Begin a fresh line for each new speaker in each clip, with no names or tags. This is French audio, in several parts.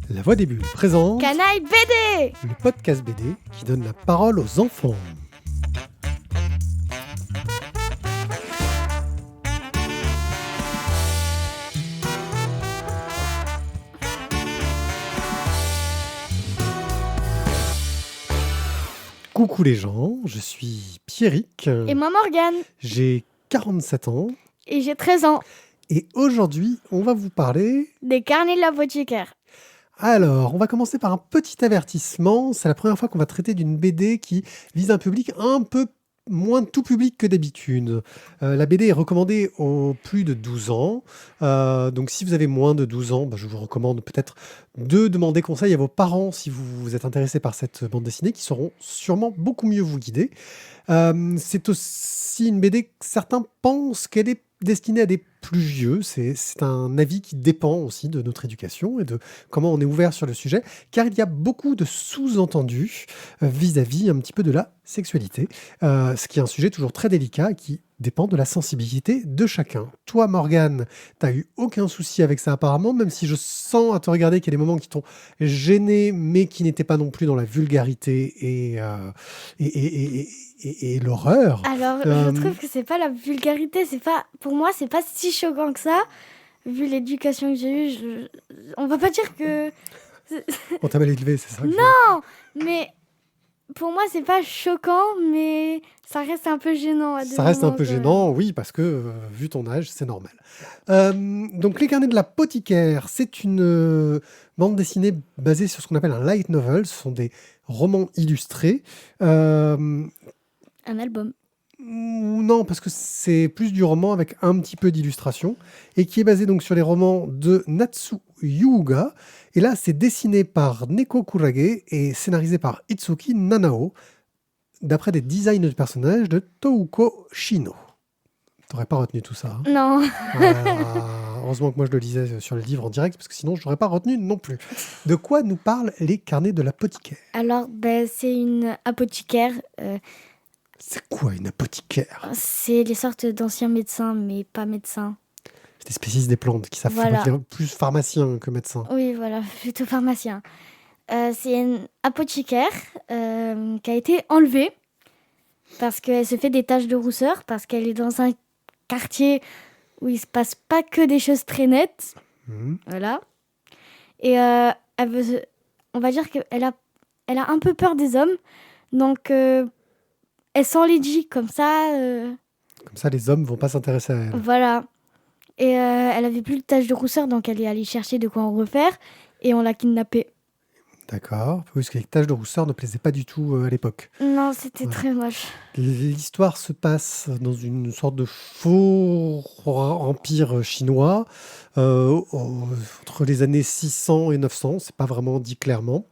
La Voix des Bulles présente
Canaille BD,
le podcast BD qui donne la parole aux enfants. Coucou les gens, je suis Pierrick,
et moi Morgane,
j'ai 47 ans
et j'ai 13 ans.
et aujourd'hui on va vous parler...
Des carnets de l'apothicaire.
Alors, on va commencer par un petit avertissement. C'est la première fois qu'on va traiter d'une BD qui vise un public un peu moins tout public que d'habitude. La BD est recommandée aux plus de 12 ans. Donc, si vous avez moins de 12 ans, je vous recommande peut-être de demander conseil à vos parents si vous êtes intéressé par cette bande dessinée, qui sauront sûrement beaucoup mieux vous guider. C'est aussi une BD que certains pensent qu'elle est destinée à des plus vieux. C'est un avis qui dépend aussi de notre éducation et de comment on est ouvert sur le sujet, car il y a beaucoup de sous-entendus vis-à-vis un petit peu de la sexualité, ce qui est un sujet toujours très délicat qui dépend de la sensibilité de chacun. Toi, Morgane, t'as eu aucun souci avec ça apparemment, même si je sens à te regarder qu'il y a des moments qui t'ont gêné, mais qui n'étaient pas non plus dans la vulgarité et l'horreur.
Alors, je trouve que c'est pas la vulgarité, pour moi, c'est pas si choquant que ça. Vu l'éducation que j'ai eue, on va pas dire que...
On t'a mal élevé, c'est ça?
Non, mais pour moi, c'est pas choquant, mais ça reste un peu gênant. À des
Ça reste un
moments
peu
que-
gênant, oui, parce que, vu ton âge, c'est normal. Donc, Les Carnets de l'apothicaire, c'est une bande dessinée basée sur ce qu'on appelle un light novel. Ce sont des romans illustrés.
Un album.
Non, parce que c'est plus du roman avec un petit peu d'illustration, et qui est basé donc sur les romans de Natsu Yuuga. Et là, c'est dessiné par Neko Kurage et scénarisé par Itsuki Nanao, d'après des designs de personnages de Touko Shino. T'aurais pas retenu tout ça, hein?
Non.
Heureusement que moi je le lisais sur le livre en direct, parce que sinon je n'aurais pas retenu non plus. De quoi nous parlent les carnets de l'apothicaire?
Alors, c'est une apothicaire.
C'est quoi une apothicaire?
C'est les sortes d'anciens médecins, mais pas médecins.
C'est des spécistes des plantes qui savent
Voilà.
faire plus pharmaciens que médecins.
Oui, voilà, plutôt pharmacien. C'est une apothicaire qui a été enlevée parce qu'elle se fait des taches de rousseur, parce qu'elle est dans un quartier où il se passe pas que des choses très nettes.
Mhm.
Voilà. Et on va dire qu'elle a un peu peur des hommes. Donc, elle s'enlaidit comme ça.
Comme ça, les hommes vont pas s'intéresser à elle.
Voilà. Et elle avait plus de taches de rousseur, donc elle est allée chercher de quoi en refaire. Et on l'a kidnappée.
D'accord. Parce que les taches de rousseur ne plaisaient pas du tout à l'époque.
Non, c'était
Ouais.
très moche.
L'histoire se passe dans une sorte de faux empire chinois, entre les années 600 et 900. C'est pas vraiment dit clairement.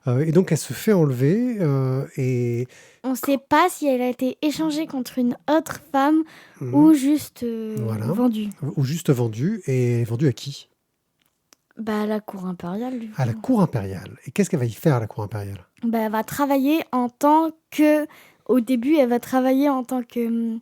Et donc, elle se fait enlever et...
On ne sait pas si elle a été échangée contre une autre femme
Mhm.
ou juste
Voilà.
vendue.
Ou juste vendue. Et vendue à qui?
À la cour impériale, du coup.
À la cour impériale. Et qu'est-ce qu'elle va y faire à la cour impériale?
Elle va travailler en tant que... Au début, elle va travailler en tant que...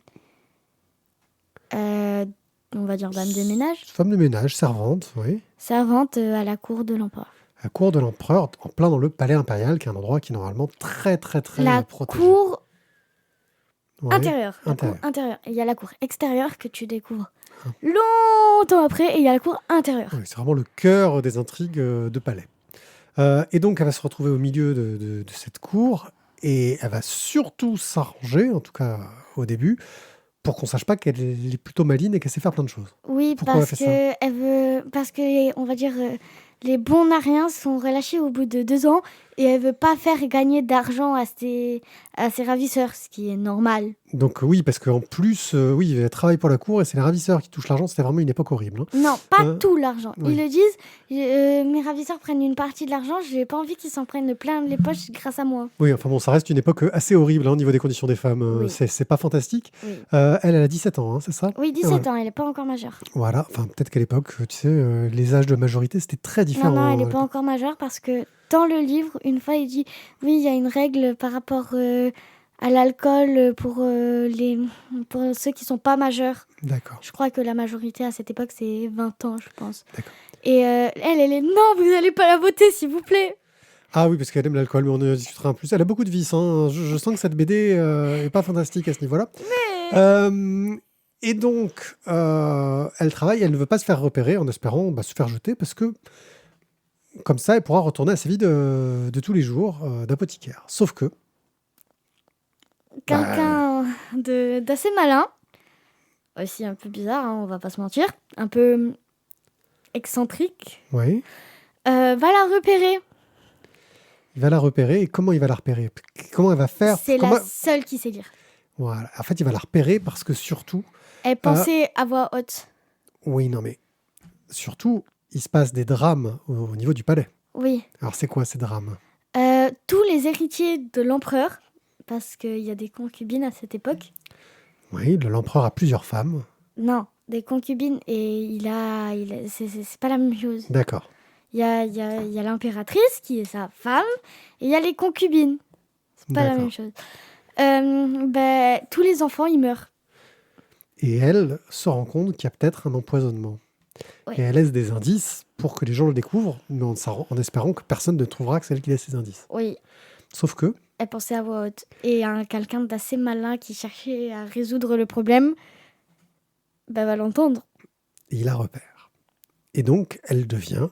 on va dire dame de ménage.
Femme de ménage, servante, oui.
Servante à la cour de l'empereur.
À la cour de l'empereur, en plein dans le palais impérial, qui est un endroit qui est normalement très, très, très
La
protégé.
cour
Ouais.
intérieure. La
Intérieure.
cour intérieure. Et il y a la cour extérieure que tu découvres longtemps après. Et il y a la cour intérieure.
Oui, c'est vraiment le cœur des intrigues de palais. Et donc, elle va se retrouver au milieu de cette cour, et elle va surtout s'arranger, en tout cas au début, pour qu'on sache pas qu'elle est plutôt maligne et qu'elle sait faire plein de choses.
Oui,
Pourquoi
parce
elle fait
que elle veut, parce que on va dire les bons nariens sont relâchés au bout de 2 ans et elle veut pas faire gagner d'argent à ses ravisseurs, ce qui est normal.
Donc oui, parce qu'en plus, oui, elle travaille pour la cour et c'est les ravisseurs qui touchent l'argent. C'était vraiment une époque horrible, hein.
Non, pas tout l'argent.
oui.
Ils le disent. Mes ravisseurs prennent une partie de l'argent. Je n'ai pas envie qu'ils s'en prennent plein les poches grâce à moi.
Oui, enfin bon, ça reste une époque assez horrible, hein, au niveau des conditions des femmes.
Oui.
C'est pas fantastique.
Oui,
Elle a 17 ans, hein, c'est ça?
oui 17 ans. Elle n'est pas encore majeure.
Voilà, enfin peut-être qu'à l'époque, tu sais, les âges de majorité, c'était très différent.
Non, elle n'est pas encore majeure parce que dans le livre, une fois, il dit oui, il y a une règle par rapport à l'alcool pour ceux qui sont pas majeurs.
D'accord.
Je crois que la majorité à cette époque, c'est 20 ans, je pense.
D'accord.
Et elle est non, vous n'allez pas la voter, s'il vous plaît.
Ah oui, parce qu'elle aime l'alcool, mais on en discutera un plus. Elle a beaucoup de vices, hein. Je sens que cette BD est pas fantastique à ce niveau-là. Et donc, elle travaille, elle ne veut pas se faire repérer en espérant se faire jeter, parce que comme ça, elle pourra retourner à sa vie de tous les jours d'apothicaire. Sauf que,
Quelqu'un d'assez malin, aussi un peu bizarre, hein, on va pas se mentir, un peu excentrique,
oui,
va la repérer.
il va la repérer. Et comment il va la repérer? Comment elle va faire?
C'est
Comment...
la seule qui sait lire.
Voilà. En fait, il va la repérer parce que surtout...
Elle pensait à voix haute.
Oui, non, mais surtout, il se passe des drames au niveau du palais.
Oui.
Alors, c'est quoi ces drames?
Tous les héritiers de l'empereur, parce qu'il y a des concubines à cette époque.
Oui, l'empereur a plusieurs femmes.
Non, des concubines, et c'est pas la même chose.
D'accord.
Il y a l'impératrice qui est sa femme, et il y a les concubines. C'est pas la même chose. Tous les enfants, ils meurent.
Et elle se rend compte qu'il y a peut-être un empoisonnement.
Oui.
Et elle laisse des indices pour que les gens le découvrent, mais en espérant que personne ne trouvera que c'est elle qui laisse ces indices.
Oui.
Sauf que...
Elle pensait à voix haute. Et quelqu'un d'assez malin qui cherchait à résoudre le problème, va l'entendre.
Et il la repère. Et donc, elle devient...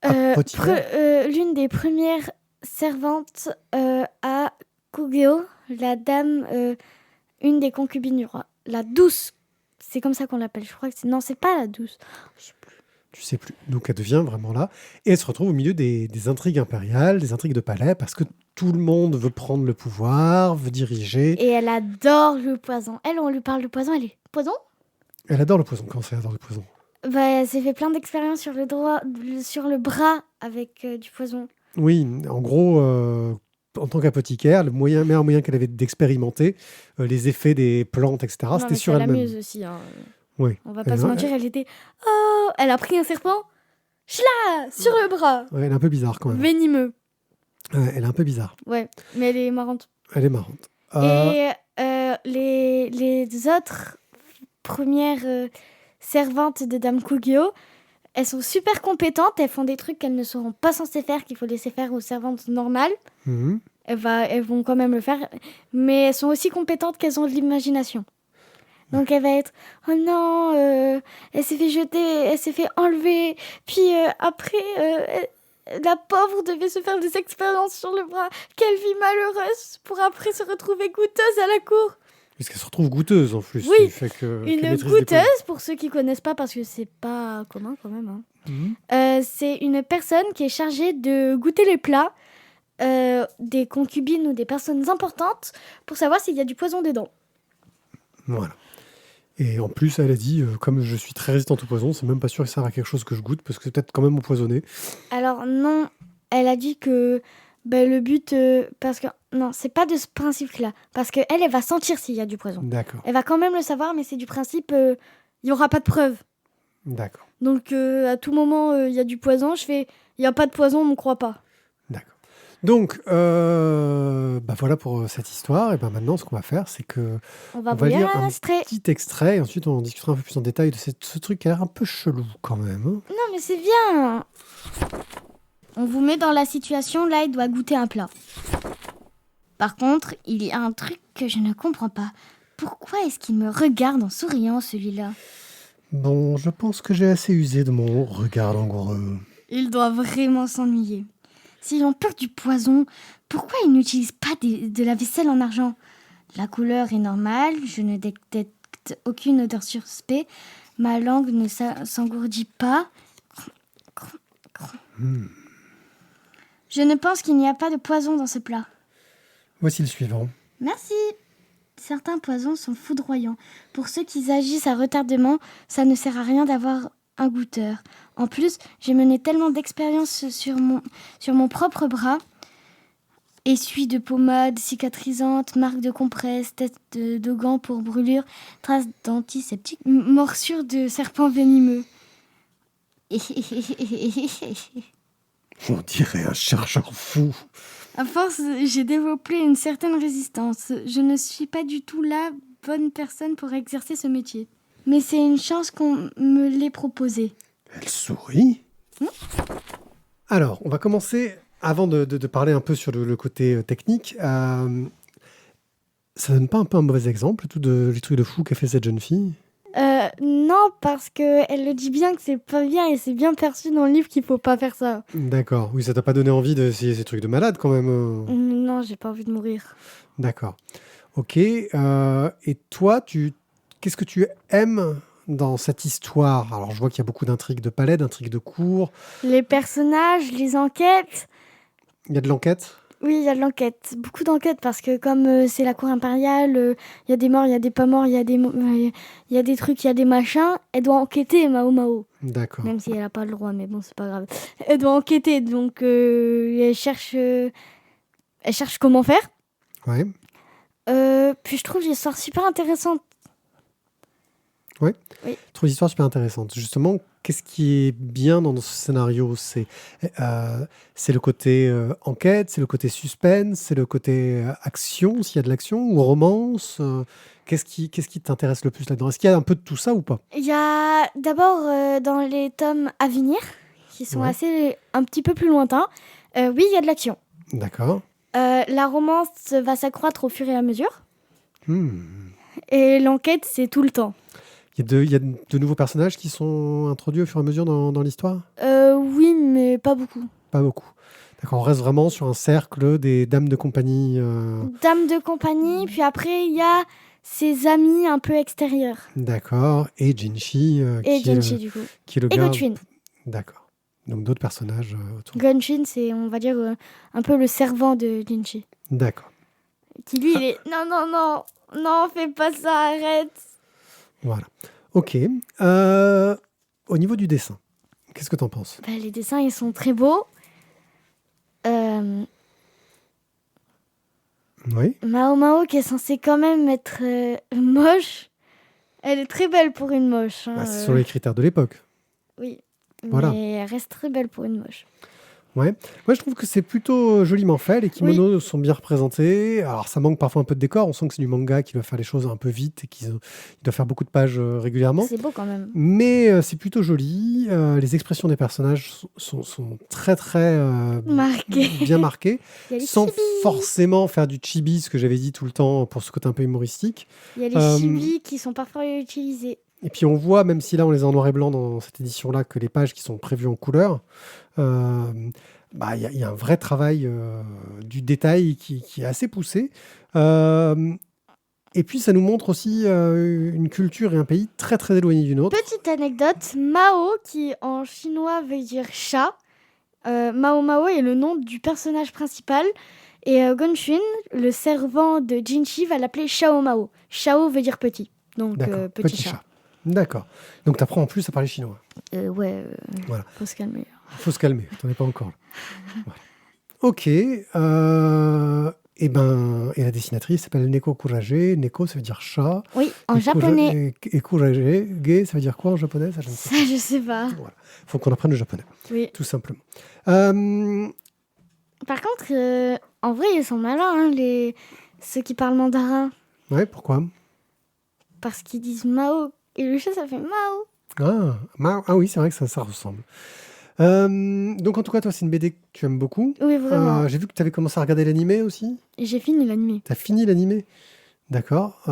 l'une des premières servantes à Kugeo, la dame, une des concubines du roi. La douce, c'est comme ça qu'on l'appelle. Je crois que c'est... Non, c'est pas la douce. Je sais plus.
Tu sais plus. Donc elle devient vraiment là. Et elle se retrouve au milieu des intrigues impériales, des intrigues de palais, parce que tout le monde veut prendre le pouvoir, veut diriger.
Et elle adore le poison. Elle, on lui parle de poison, elle est... Poison ?
Elle adore le poison. Comment ça, elle adore le poison?
Elle s'est fait plein d'expériences sur le bras avec du poison.
Oui, en gros, en tant qu'apothicaire, le meilleur moyen qu'elle avait d'expérimenter les effets des plantes, etc., c'était sur elle-même.
Elle s'amuse aussi. Hein.
Oui.
On va pas se mentir, elle était... Oh, elle a pris un serpent, chla, sur le bras.
Ouais, elle est un peu bizarre quand même.
Venimeux.
Ouais, elle est un peu bizarre.
Ouais, mais elle est marrante.
Elle est marrante.
Et les autres premières servantes de Dame Kugyo, elles sont super compétentes, elles font des trucs qu'elles ne seront pas censées faire, qu'il faut laisser faire aux servantes normales.
Mhm.
Elles vont quand même le faire, mais elles sont aussi compétentes qu'elles ont de l'imagination. Donc elle va être « Oh non, elle s'est fait jeter, elle s'est fait enlever. » Puis après, la pauvre devait se faire des expériences sur le bras. Quelle vie malheureuse pour après se retrouver goûteuse à la cour.
Puisqu'elle se retrouve goûteuse en plus.
Oui,
une
goûteuse, pour ceux qui ne connaissent pas, parce que c'est pas commun quand même. Hein.
Mhm.
C'est une personne qui est chargée de goûter les plats des concubines ou des personnes importantes pour savoir s'il y a du poison dedans.
Voilà. Et en plus, elle a dit, comme je suis très résistante au poison, c'est même pas sûr que ça sert à quelque chose que je goûte, parce que c'est peut-être quand même empoisonné.
Alors non, elle a dit que le but... parce que non, c'est pas de ce principe-là. Parce qu'elle, elle va sentir s'il y a du poison.
D'accord.
Elle va quand même le savoir, mais c'est du principe, il n'y aura pas de preuve.
D'accord.
Donc à tout moment, il y a du poison, je fais, il n'y a pas de poison, on ne me croit pas.
D'accord. Donc, voilà pour cette histoire. Et maintenant, ce qu'on va faire, c'est que
on va lire un
petit extrait. Et ensuite, on discutera un peu plus en détail de ce truc qui a l'air un peu chelou quand même. Hein.
Non, mais c'est bien. On vous met dans la situation, là, il doit goûter un plat. Par contre, il y a un truc que je ne comprends pas. Pourquoi est-ce qu'il me regarde en souriant, celui-là ?
Bon, je pense que j'ai assez usé de mon regard langoureux.
Il doit vraiment s'ennuyer. S'ils ont peur du poison, pourquoi ils n'utilisent pas de la vaisselle en argent ? La couleur est normale, je ne détecte aucune odeur suspecte, ma langue ne s'engourdit pas. Je ne pense qu'il n'y a pas de poison dans ce plat.
Voici le suivant.
Merci. Certains poisons sont foudroyants. Pour ceux qui agissent à retardement, ça ne sert à rien d'avoir un goûteur. En plus, j'ai mené tellement d'expériences sur mon propre bras. Essuie de pommade cicatrisante, marque de compresse, tête de gants pour brûlure, traces d'antiseptiques, morsure de serpent venimeux.
On dirait un chercheur fou.
À force, j'ai développé une certaine résistance. Je ne suis pas du tout la bonne personne pour exercer ce métier. Mais c'est une chance qu'on me l'ait proposé.
Elle sourit.
Hmm.
Alors, on va commencer, avant de parler un peu sur le côté technique. Ça donne pas un peu un mauvais exemple, tout les trucs de fou qu'a fait cette jeune fille?
Non, parce que elle le dit bien que c'est pas bien et c'est bien perçu dans le livre qu'il faut pas faire ça.
D'accord. Oui, ça t'a pas donné envie d'essayer ces trucs de malade quand même.
Non, j'ai pas envie de mourir.
D'accord. Ok. Et toi, qu'est-ce que tu aimes dans cette histoire? Alors, je vois qu'il y a beaucoup d'intrigues de palais, d'intrigues de cour.
Les personnages, les enquêtes.
Il y a de l'enquête.
Oui, il y a de l'enquête. Beaucoup d'enquêtes parce que comme c'est la cour impériale, il y a des morts, il y a des pas morts, il y a des trucs, il y a des machins. Elle doit enquêter, Mao Mao.
D'accord.
Même si elle a pas le droit, mais bon, c'est pas grave. Elle doit enquêter, donc elle cherche comment faire.
Ouais.
Puis je trouve l'histoire super intéressante.
Ouais.
Oui.
Je trouve l'histoire super intéressante. Justement, qu'est-ce qui est bien dans ce scénario? C'est le côté enquête, c'est le côté suspense, c'est le côté action, s'il y a de l'action, ou romance. Qu'est-ce qui t'intéresse le plus là-dedans? Est-ce qu'il y a un peu de tout ça ou pas?
Il y a d'abord dans les tomes à venir, qui sont
Ouais.
un petit peu plus lointains, oui, il y a de l'action.
D'accord.
La romance va s'accroître au fur et à mesure.
Hmm.
Et l'enquête, c'est tout le temps.
Il y a de nouveaux personnages qui sont introduits au fur et à mesure dans l'histoire?
Oui, mais pas beaucoup.
Pas beaucoup. D'accord, on reste vraiment sur un cercle des dames de compagnie.
Dame de compagnie, puis après, il y a ses amis un peu extérieurs.
D'accord. Et Jinchi,
Et Genshi, du coup.
qui est le
Et
gars.
Gotchwin.
D'accord. Donc d'autres personnages autour.
Gotchwin, c'est, on va dire, un peu le servant de Genshi.
D'accord.
Qui, lui, il est... Non, non, non, non, fais pas ça, arrête.
Voilà. Ok. Au niveau du dessin, qu'est-ce que t'en penses?
Bah, les dessins, ils sont très beaux.
Oui.
Mao Mao, qui est censée quand même être moche, elle est très belle pour une moche. Hein,
Bah, c'est sur les critères de l'époque.
Oui,
Voilà.
mais elle reste très belle pour une moche.
Ouais. Moi, je trouve que c'est plutôt joliment fait. Les kimonos sont bien représentés. Alors, ça manque parfois un peu de décor. On sent que c'est du manga qui doit faire les choses un peu vite et il doit faire beaucoup de pages régulièrement.
C'est beau quand même.
Mais c'est plutôt joli. Les expressions des personnages sont très, très
Marqué.
bien marquées.
Il y a les
Sans
chibis.
forcément faire du chibi, ce que j'avais dit tout le temps pour ce côté un peu humoristique.
Il y a les chibis qui sont parfois utilisés.
Et puis on voit, même si là on les a en noir et blanc dans cette édition-là, que les pages qui sont prévues en couleur, il y a un vrai travail du détail qui est assez poussé. Et puis ça nous montre aussi une culture et un pays très très éloigné du nôtre.
Petite anecdote, Mao, qui en chinois veut dire chat, Mao Mao est le nom du personnage principal. Et Gongxun, le servant de Jinchi, va l'appeler Xiao Mao. Xiao veut dire petit, donc petit chat.
D'accord. Donc tu apprends en plus à parler chinois.
Voilà. Faut se calmer.
Faut se calmer, t'en es pas encore là. Voilà. Ok. Et la dessinatrice s'appelle Neko Kurage. Neko, ça veut dire chat.
Oui, en japonais.
Et Kurage, ge, ça veut dire quoi en japonais? Ça,
je sais pas.
Voilà. Faut qu'on apprenne le japonais.
Oui.
Tout simplement.
Par contre, en vrai, ils sont malins, hein, ceux qui parlent mandarin.
Ouais, pourquoi?
Parce qu'ils disent Mao. Et le chat, ça fait Mao.
Ah oui, c'est vrai que ça ressemble. Donc en tout cas, toi, c'est une BD que tu aimes beaucoup.
Oui, vraiment.
J'ai vu que tu avais commencé à regarder l'animé aussi.
Et j'ai fini l'animé.
Tu as fini l'animé? D'accord.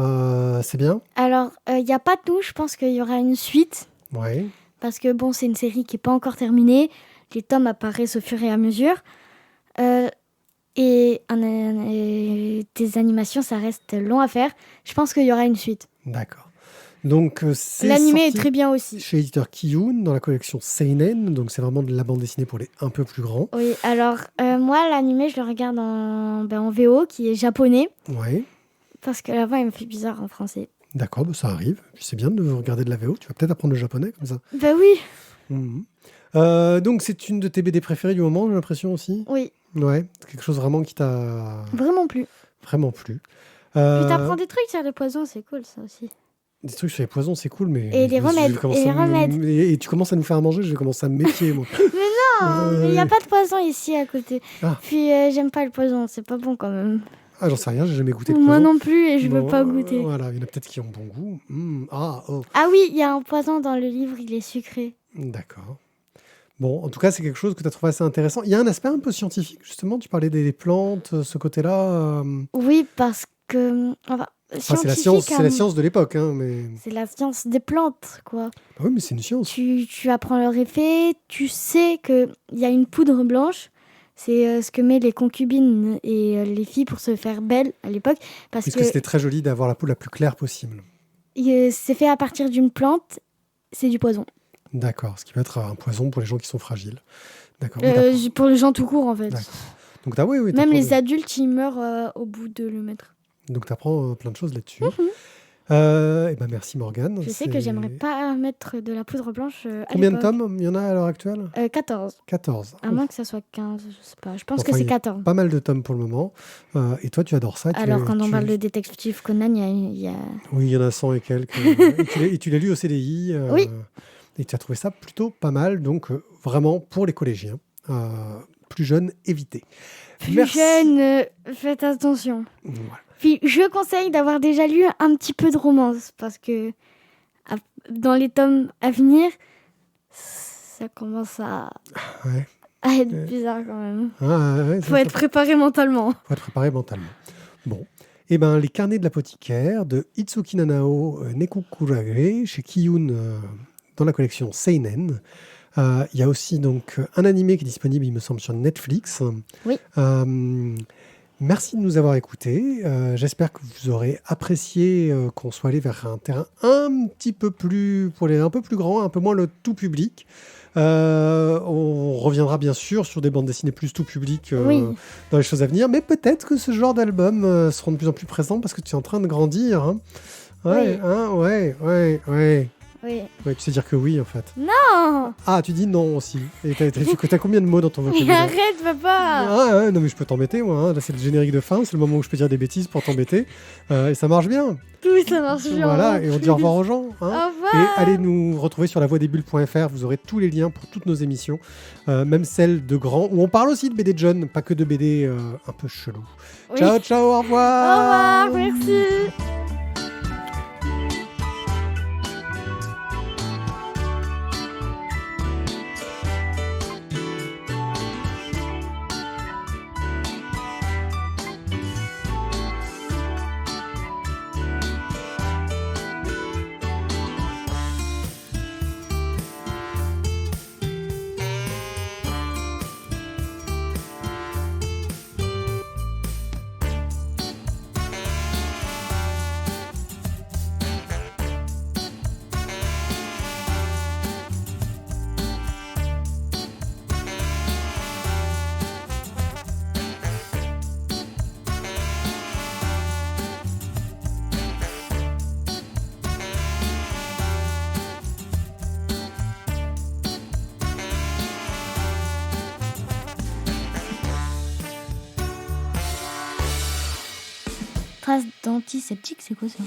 C'est bien.
Alors, il n'y a pas tout. Je pense qu'il y aura une suite.
Ouais.
Parce que bon, c'est une série qui n'est pas encore terminée. Les tomes apparaissent au fur et à mesure. Et des animations, ça reste long à faire. Je pense qu'il y aura une suite.
D'accord. Donc,
l'animé est très bien aussi.
Chez l'éditeur Kiyun, dans la collection Seinen. Donc, c'est vraiment de la bande dessinée pour les un peu plus grands.
Oui, alors, moi, l'animé, je le regarde en VO, qui est japonais.
Ouais.
Parce que la voix, elle me fait bizarre en français.
D'accord, ça arrive. Puis c'est bien de regarder de la VO. Tu vas peut-être apprendre le japonais comme ça.
Bah oui.
Donc, c'est une de tes BD préférées du moment, j'ai l'impression aussi.
Oui.
Ouais, c'est quelque chose vraiment qui t'a...
Vraiment plu.
Vraiment plu.
Puis t'apprends des trucs sur les poisons, c'est cool ça aussi.
Des trucs sur les poisons, c'est cool, mais...
Et les remèdes.
Et tu commences à nous faire à manger, je vais commencer à me méfier, moi.
Mais non, il n'y a pas de poison ici à côté.
Ah.
Puis j'aime pas le poison, c'est pas bon quand même.
Ah, j'en sais rien, j'ai jamais goûté le poison.
Moi non plus, et je veux pas goûter.
Voilà, il y en a peut-être qui ont bon goût.
Ah oui, il y a un poison dans le livre, il est sucré.
D'accord. Bon, en tout cas, c'est quelque chose que tu as trouvé assez intéressant. Il y a un aspect un peu scientifique, justement. Tu parlais des plantes, ce côté-là.
Oui, parce que enfin,
Enfin, c'est
scientifique,
la science de l'époque, hein, mais...
c'est la science des plantes, quoi.
Bah oui, mais c'est une science.
Tu apprends leur effet, tu sais qu'il y a une poudre blanche. C'est ce que met les concubines et les filles pour se faire belles à l'époque. Parce
Puisque
que
c'était très joli d'avoir la peau la plus claire possible.
c'est fait à partir d'une plante, c'est du poison.
D'accord, ce qui va être un poison pour les gens qui sont fragiles. D'accord. Oui, t'apprends.
Pour les gens tout court, en fait.
D'accord. Donc, oui,
Même
t'apprends
les adultes, ils meurent au bout de le mettre.
Donc, tu apprends plein de choses là-dessus. Eh ben, merci Morgane.
Je sais que j'aimerais pas mettre de la poudre blanche à
Combien de
l'époque.
tomes il y en a à l'heure actuelle?
14.
14.
À moins que ça soit 15, je sais pas. Je pense
Enfin,
que c'est
il y a
14.
pas mal de tomes pour le moment. Et toi, tu adores ça.
Alors, quand on parle de détective Conan, il y a...
Oui, il y en a 100 et quelques. Et tu l'as lu au CDI.
Oui.
Et tu as trouvé ça plutôt pas mal. Donc, vraiment, pour les collégiens. Plus jeunes, évitez.
Plus
Merci.
jeune, faites attention.
Voilà.
Puis, je conseille d'avoir déjà lu un petit peu de romance, parce que dans les tomes à venir, ça commence
Ouais.
à être bizarre quand même.
Ouais,
Faut être préparé mentalement.
Faut être préparé mentalement. Bon. Eh ben, les carnets de l'apothicaire de Itsuki Nanao Nekukurage chez Kiyun dans la collection Seinen. Il y a aussi donc un animé qui est disponible, il me semble, sur Netflix.
Oui.
Merci de nous avoir écoutés. J'espère que vous aurez apprécié qu'on soit allé vers un terrain un petit peu plus, pour les un peu plus grand, un peu moins le tout public. On reviendra bien sûr sur des bandes dessinées plus tout public
Oui.
dans les choses à venir, mais peut-être que ce genre d'albums seront de plus en plus présents parce que tu es en train de grandir. Hein. Ouais,
Oui.
hein, ouais.
Oui.
Ouais, tu sais dire que oui en fait.
Non.
Ah, tu dis non aussi. Et t'as combien de mots dans ton
Mais
vocabulaire?
arrête, papa.
Ah ouais, non mais je peux t'embêter moi, hein. Là c'est le générique de fin, c'est le moment où je peux dire des bêtises pour t'embêter. Et ça marche bien.
Oui, ça marche bien.
Voilà, et on dit au revoir aux gens. Hein.
Au revoir.
Et allez nous retrouver sur lavoidesbulles.fr, vous aurez tous les liens pour toutes nos émissions, même celles de grands, où on parle aussi de BD de jeunes, pas que de BD un peu chelou.
Oui.
Ciao, ciao, au
Au
revoir.
revoir, merci. Trace d'antiseptique, c'est quoi ça?